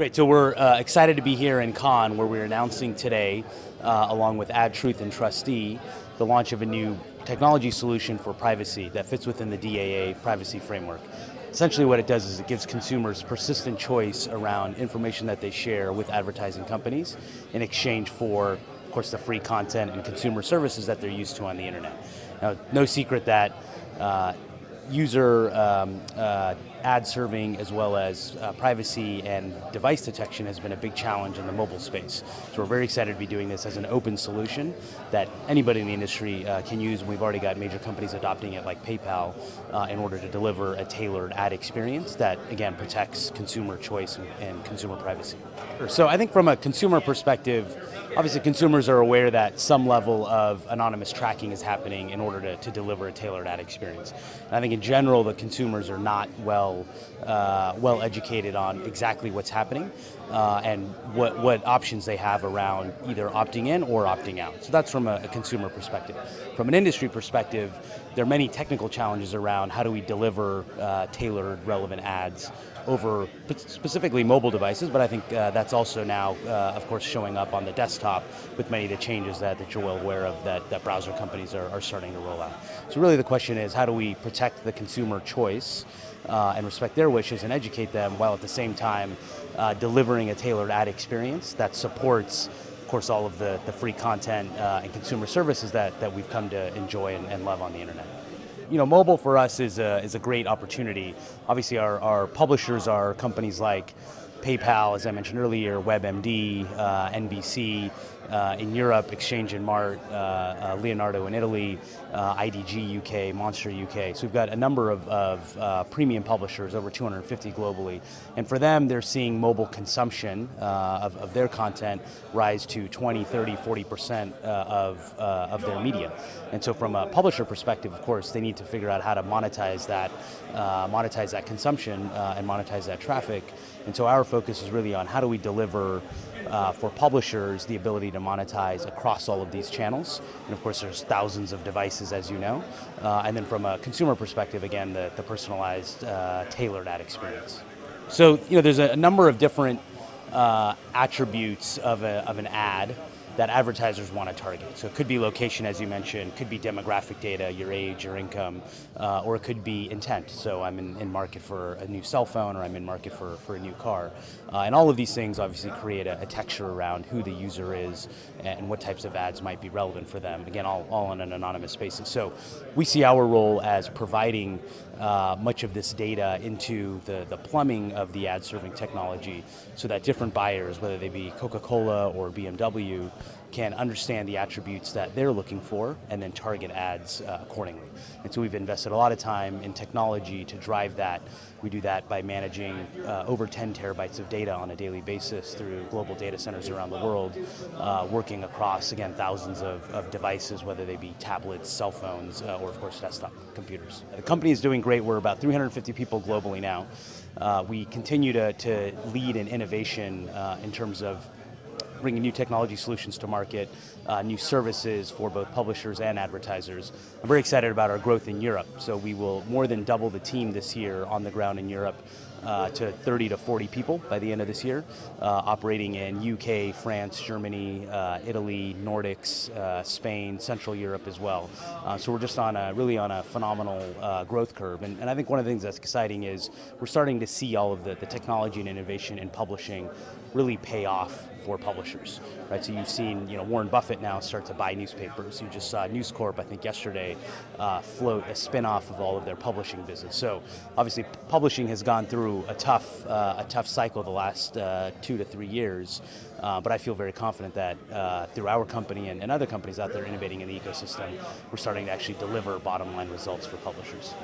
Great, so we're excited to be here in Cannes, where we're announcing today, along with Ad Truth and Trustee, the launch of a new technology solution for privacy that fits within the DAA privacy framework. Essentially what it does is it gives consumers persistent choice around information that they share with advertising companies in exchange for, of course, the free content and consumer services that they're used to on the internet. Now, no secret that user ad serving as well as privacy and device detection has been a big challenge in the mobile space. So we're very excited to be doing this as an open solution that anybody in the industry can use. We've already got major companies adopting it like PayPal in order to deliver a tailored ad experience that, again, protects consumer choice and consumer privacy. So I think from a consumer perspective, obviously consumers are aware that some level of anonymous tracking is happening in order to deliver a tailored ad experience. And I think in general the consumers are not well educated on exactly what's happening and what options they have around either opting in or opting out. So that's from a consumer perspective. From an industry perspective, there are many technical challenges around how do we deliver tailored, relevant ads over specifically mobile devices, but I think that's also now, of course, showing up on the desktop with many of the changes that you're well aware of that browser companies are starting to roll out. So really the question is, how do we protect the consumer choice and respect their wishes and educate them while at the same time delivering a tailored ad experience that supports, of course, all of the free content and consumer services that we've come to enjoy and love on the internet. You know, mobile for us is a great opportunity. Obviously, our publishers are companies like PayPal, as I mentioned earlier, WebMD, NBC, in Europe, Exchange and Mart, Leonardo in Italy, IDG UK, Monster UK. So we've got a number of premium publishers, over 250 globally. And for them, they're seeing mobile consumption of their content rise to 20, 30, 40% of their media. And so from a publisher perspective, of course, they need to figure out how to monetize that consumption and monetize that traffic. And so our focus is really on how do we deliver for publishers the ability to monetize across all of these channels. And of course there's thousands of devices, as you know. And then from a consumer perspective, again, the personalized tailored ad experience. So there's a number of different attributes of an ad that advertisers want to target. So it could be location, as you mentioned, could be demographic data, your age, your income, or it could be intent. So I'm in market for a new cell phone, or I'm in market for a new car. And all of these things obviously create a texture around who the user is and what types of ads might be relevant for them. Again, all on an anonymous basis. So we see our role as providing much of this data into the plumbing of the ad serving technology so that different buyers, whether they be Coca-Cola or BMW, can understand the attributes that they're looking for and then target ads accordingly. And so we've invested a lot of time in technology to drive that. We do that by managing over 10 terabytes of data on a daily basis through global data centers around the world, working across, again, thousands of devices, whether they be tablets, cell phones, or of course desktop computers. The company is doing great. We're about 350 people globally now. We continue to lead in innovation in terms of bringing new technology solutions to market, new services for both publishers and advertisers. I'm very excited about our growth in Europe. So we will more than double the team this year on the ground in Europe to 30 to 40 people by the end of this year, operating in UK, France, Germany, Italy, Nordics, Spain, Central Europe as well. So we're just really on a phenomenal growth curve. And I think one of the things that's exciting is we're starting to see all of the technology and innovation in publishing really pay off for publishers, right? So you've seen, Warren Buffett now start to buy newspapers. You just saw News Corp, I think yesterday, float a spin-off of all of their publishing business. So obviously, publishing has gone through a tough cycle the last 2 to 3 years. But I feel very confident that through our company and other companies out there innovating in the ecosystem, we're starting to actually deliver bottom line results for publishers.